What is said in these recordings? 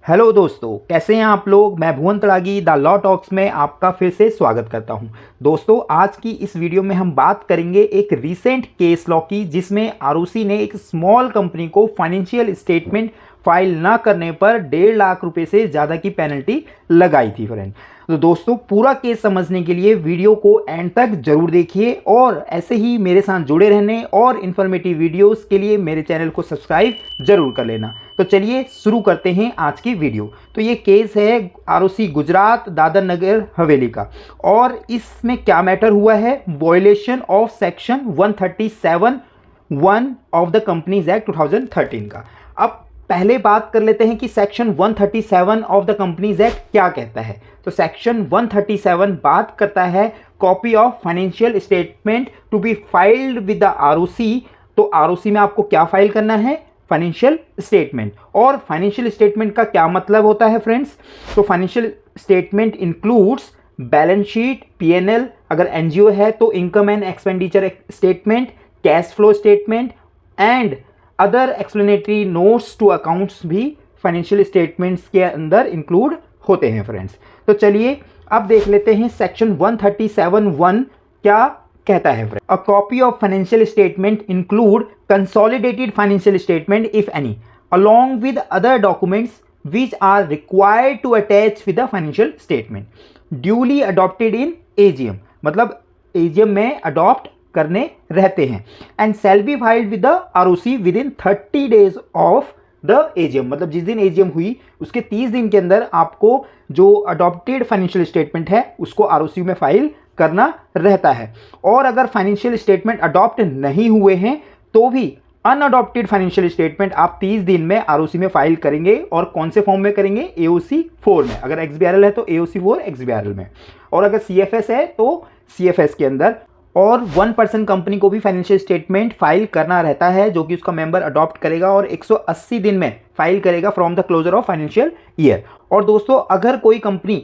Hello दोस्तों, कैसे हैं आप लोग। मैं भुवन तड़ागी द लॉ टॉक्स में आपका फिर से स्वागत करता हूं। दोस्तों, आज की इस वीडियो में हम बात करेंगे एक रीसेंट केस लॉ की, जिसमें आरओसी ने एक स्मॉल कंपनी को फाइनेंशियल स्टेटमेंट फाइल ना करने पर 1.5 लाख रुपए से ज़्यादा की पेनल्टी लगाई थी फ्रेंड। तो दोस्तों, पूरा केस समझने के लिए वीडियो को एंड तक जरूर देखिए और ऐसे ही मेरे साथ जुड़े रहने और इन्फॉर्मेटिव वीडियोस के लिए मेरे चैनल को सब्सक्राइब जरूर कर लेना। तो चलिए शुरू करते हैं आज की वीडियो। तो ये केस है आरओसी गुजरात दादर नगर हवेली का, और इसमें क्या मैटर हुआ है, violation of section 137(1) of the companies act 2013 का। अब पहले बात कर लेते हैं कि section 137 of the companies act क्या कहता है। तो सेक्शन 137 बात करता है copy of financial statement to be filed with the ROC. तो आरओसी में आपको क्या फाइल करना है, फाइनेंशियल स्टेटमेंट। और फाइनेंशियल स्टेटमेंट का क्या मतलब होता है फ्रेंड्स, तो financial statement includes balance sheet, PNL, अगर एनजीओ है तो income and expenditure statement, cash flow statement and other explanatory notes to accounts भी फाइनेंशियल स्टेटमेंट्स के अंदर इंक्लूड होते हैं फ्रेंड्स। तो चलिए अब देख लेते हैं सेक्शन 137(1) क्या कहता है friend. A copy of financial statement include consolidated financial statement if any along with other documents which are required to attach with the financial statement duly adopted in AGM, मतलब AGM में adopt करने रहते हैं, and shall be filed with the ROC within 30 days of the AGM, मतलब जिस दिन AGM हुई उसके 30 दिन के अंदर आपको जो अडॉप्टेड फाइनेंशियल स्टेटमेंट है उसको ROC में फाइल करना रहता है। और अगर फाइनेंशियल स्टेटमेंट अडॉप्ट नहीं हुए हैं तो भी अनअडॉप्टेड फाइनेंशियल स्टेटमेंट आप 30 दिन में आरओसी में फाइल करेंगे। और कौन से फॉर्म में करेंगे, एओसी 4 में, अगर एक्सबीआरएल है तो एओसी 4 एक्सबीआरएल में, और अगर सीएफएस है तो सीएफएस के अंदर। और 1% कंपनी को भी फाइनेंशियल स्टेटमेंट फाइल करना रहता है, जो कि उसका मेंबर अडॉप्ट करेगा और 180 दिन में फाइल करेगा from the closure of financial year. और दोस्तों, अगर कोई कंपनी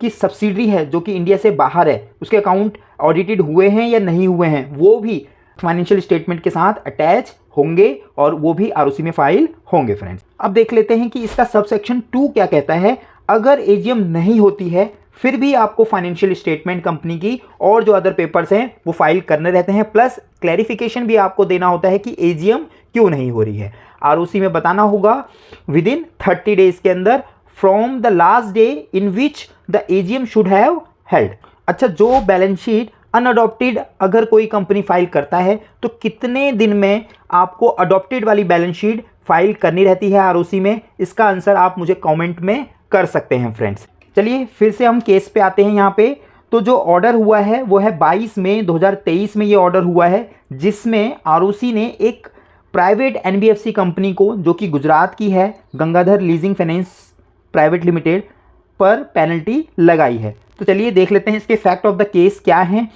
की सब्सिडरी है जो कि इंडिया से बाहर है, उसके अकाउंट ऑडिटेड हुए हैं या नहीं हुए हैं, वो भी फाइनेंशियल स्टेटमेंट के साथ अटैच होंगे और वो भी आरओसी में फाइल होंगे फ्रेंड्स। अब देख लेते हैं कि इसका सबसेक्शन 2 क्या कहता है। अगर एजीएम नहीं होती है फिर भी आपको फाइनेंशियल स्टेटमेंट कंपनी की और जो अदर पेपर्स हैं वो फाइल करने रहते हैं, प्लस क्लैरिफिकेशन भी आपको देना होता है कि एजीएम क्यों नहीं हो रही है। आरओसी में बताना होगा विद इन 30 डेज के अंदर from the last day in which the AGM should have held. अच्छा, जो बैलेंस शीट अनअडॉप्टेड अगर कोई कंपनी फाइल करता है तो कितने दिन में आपको अडॉप्टेड वाली बैलेंस शीट फाइल करनी रहती है आरओसी में, इसका आंसर आप मुझे कमेंट में कर सकते हैं फ्रेंड्स। चलिए फिर से हम केस पे आते हैं यहाँ पे। तो जो ऑर्डर हुआ है वो है 22 मई 2023 में ये ऑर्डर हुआ है, जिसमें आरओसी ने एक प्राइवेट एनबीएफसी कंपनी को, जो कि गुजरात की है, Gangadhar leasing finance private limited, पर पेनल्टी लगाई है। तो चलिए देख लेते हैं इसके फैक्ट ऑफ द केस क्या हैं।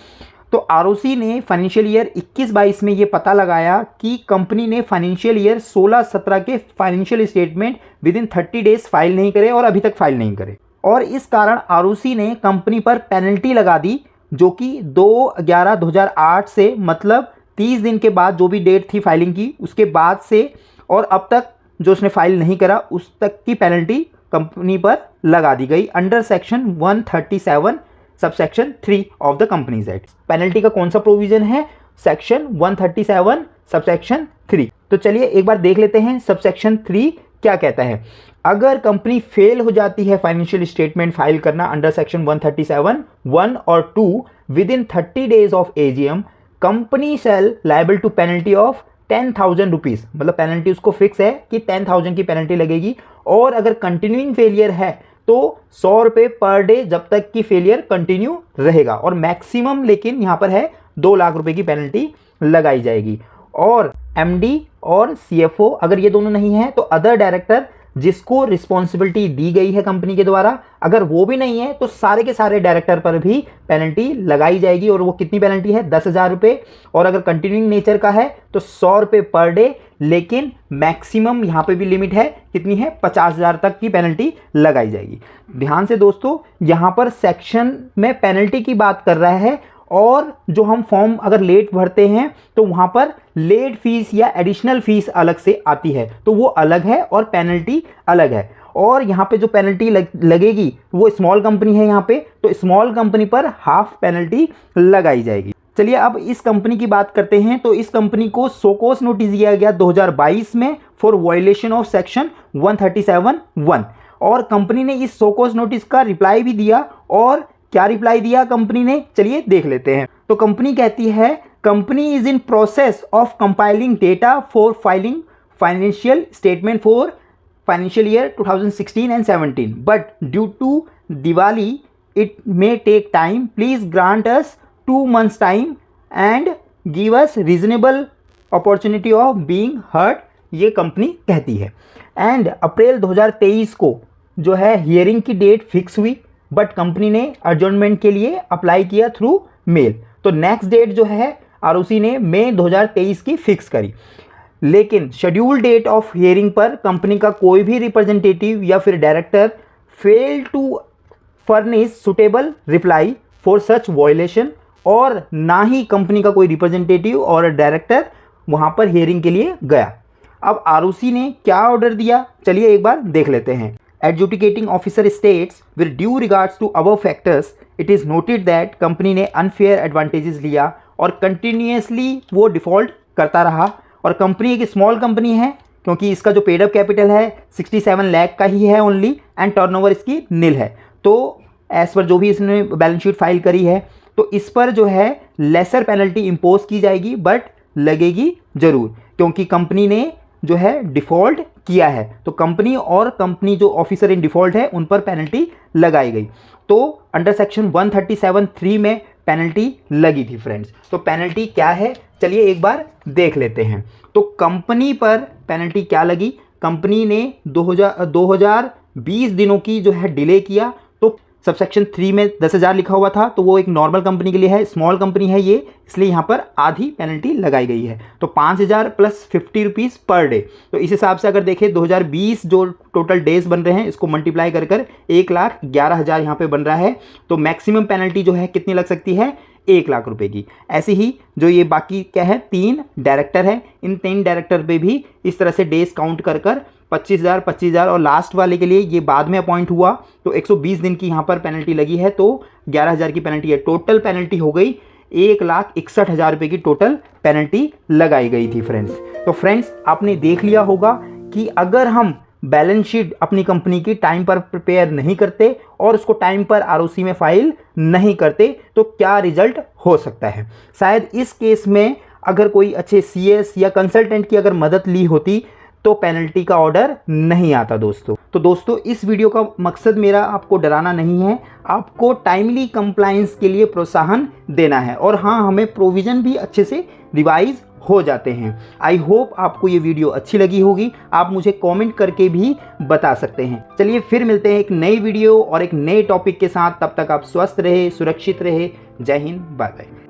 तो आरओसी ने फाइनेंशियल ईयर 21-22 में ये पता लगाया कि कंपनी ने फाइनेंशियल ईयर 16-17 के financial statement with in 30 days file नहीं करे और अभी तक फाइल नहीं करे, और इस कारण आरओसी ने कंपनी पर पेनल्टी लगा दी, जो कि 2/11/2008 से, मतलब 30 दिन के बाद जो भी डेट थी फाइलिंग की उसके बाद से और अब तक जो उसने फाइल नहीं करा उस तक की पेनल्टी कंपनी पर लगा दी गई under section 137 subsection 3 of the companies act. Penalty का कौन सा प्रोविजन है, सेक्शन 137 सबसेक्शन 3। तो चलिए एक बार देख लेते हैं सबसेक्शन 3 क्या कहता है। अगर कंपनी फेल हो जाती है फाइनेंशियल स्टेटमेंट फाइल करना अंडर सेक्शन 137(1) और 2 within 30 days of AGM, company shall liable to penalty of 10,000 rupees, मतलब पेनल्टी उसको फिक्स है कि 10,000 की पेनल्टी लगेगी। और अगर कंटिन्यूइंग फेलियर है तो 100 रुपये पर डे जब तक कि फेलियर कंटिन्यू रहेगा, और मैक्सिमम लेकिन यहाँ पर है 2 लाख रुपए की पेनल्टी लगाई जाएगी। और एमडी और सीएफओ अगर ये दोनों नहीं है तो अदर डायरेक्टर जिसको रिस्पॉन्सिबिलिटी दी गई है कंपनी के द्वारा, अगर वो भी नहीं है तो सारे के सारे डायरेक्टर पर भी पेनल्टी लगाई जाएगी। और वो कितनी पेनल्टी है, 10,000 रुपये, और अगर कंटिन्यूइंग नेचर का है तो 100 रुपये पर डे, लेकिन मैक्सिमम यहाँ पे भी लिमिट है, कितनी है, 50,000 तक की पेनल्टी लगाई जाएगी। ध्यान से दोस्तों, यहाँ पर सेक्शन में पेनल्टी की बात कर रहा है, और जो हम फॉर्म अगर लेट भरते हैं तो वहाँ पर लेट फीस या एडिशनल फीस अलग से आती है, तो वो अलग है और पेनल्टी अलग है। और यहाँ पे जो पेनल्टी लगेगी वो स्मॉल कंपनी है यहाँ पे, तो स्मॉल कंपनी पर हाफ पेनल्टी लगाई जाएगी। चलिए अब इस कंपनी की बात करते हैं। तो इस कंपनी को शोकॉज नोटिस दिया गया 2022 में फॉर वायलेशन ऑफ सेक्शन 137(1) और कंपनी ने इस शोकॉज नोटिस का रिप्लाई भी दिया। और क्या रिप्लाई दिया कंपनी ने, चलिए देख लेते हैं। तो कंपनी कहती है company is in process of compiling data for filing financial statement for financial year 2016 and 17, but due to Diwali it may take time, please grant us 2 months time and give us reasonable opportunity of being heard, ये company कहती है। And April 2023 को जो है hearing की date fix हुई, but company ने adjournment के लिए अप्लाई किया थ्रू मेल। तो नेक्स्ट डेट जो है आरओसी ने मई 2023 की फिक्स करी, लेकिन शेड्यूल डेट ऑफ हियरिंग पर कंपनी का कोई भी रिप्रेजेंटेटिव या फिर director fail to furnish suitable reply for such violation, और ना ही कंपनी का कोई रिप्रेजेंटेटिव और डायरेक्टर वहां पर हियरिंग के लिए गया। अब आरओसी ने क्या ऑर्डर दिया, चलिए एक बार देख लेते हैं। Adjudicating officer states with due regards to above factors it is noted that company ने अनफेयर एडवांटेजेस लिया और कंटिन्यूसली वो डिफ़ॉल्ट करता रहा। और कंपनी एक स्मॉल कंपनी है क्योंकि इसका जो पेड अप कैपिटल है 67 लाख का ही है ओनली, एंड टर्नओवर इसकी नील है। तो एज पर जो भी इसने बैलेंस शीट फाइल करी है, तो इस पर जो है लेसर पेनल्टी इम्पोज की जाएगी, बट लगेगी जरूर क्योंकि कंपनी ने जो है डिफ़ॉल्ट किया है। तो कंपनी और कंपनी जो ऑफिसर इन डिफ़ॉल्ट है उन पर पेनल्टी लगाई गई। तो अंडर सेक्शन 137(3) में पेनल्टी लगी थी फ्रेंड्स। तो पेनल्टी क्या है, चलिए एक बार देख लेते हैं। तो कंपनी पर पेनल्टी क्या लगी, कंपनी ने 2020 दिनों की जो है डिले किया। तो सबसेक्शन 3 में 10,000 लिखा हुआ था, तो वो एक नॉर्मल कंपनी के लिए है, स्मॉल कंपनी है ये, इसलिए यहाँ पर आधी पेनल्टी लगाई गई है। तो 5,000 + 50 रुपीज़ पर डे। तो इस हिसाब से अगर देखें 2020 जो टोटल डेज बन रहे हैं इसको मल्टीप्लाई कर 1,11,000 यहाँ पे बन रहा है। तो मैक्सिमम पेनल्टी जो है कितनी लग सकती है, 1 लाख रुपए की। ऐसे ही जो ये बाकी क्या है 3 डायरेक्टर है, इन 3 डायरेक्टर पे भी इस तरह से डेज काउंट कर 25,000 और लास्ट वाले के लिए ये बाद में अपॉइंट हुआ, तो 120 दिन की यहाँ पर पेनल्टी लगी है। तो 11,000 की पेनल्टी है। टोटल पेनल्टी हो गई 1,61,000 रुपये की टोटल पेनल्टी लगाई गई थी फ्रेंड्स। तो फ्रेंड्स आपने देख लिया होगा कि अगर हम बैलेंस शीट अपनी कंपनी की टाइम पर प्रिपेयर नहीं करते और उसको टाइम पर आरओसी में फाइल नहीं करते तो क्या रिजल्ट हो सकता है। शायद इस केस में अगर कोई अच्छे सीएस या कंसल्टेंट की अगर मदद ली होती तो पेनल्टी का ऑर्डर नहीं आता दोस्तों। तो दोस्तों इस वीडियो का मकसद मेरा आपको डराना नहीं है, आपको टाइमली कंप्लायंस के लिए प्रोत्साहन देना है। और हाँ, हमें प्रोविज़न भी अच्छे से रिवाइज हो जाते हैं। आई होप आपको ये वीडियो अच्छी लगी होगी, आप मुझे कमेंट करके भी बता सकते हैं। चलिए फिर मिलते हैं एक नई वीडियो और एक नए टॉपिक के साथ, तब तक आप स्वस्थ रहे, सुरक्षित रहे। जय हिंद, बाय बाय।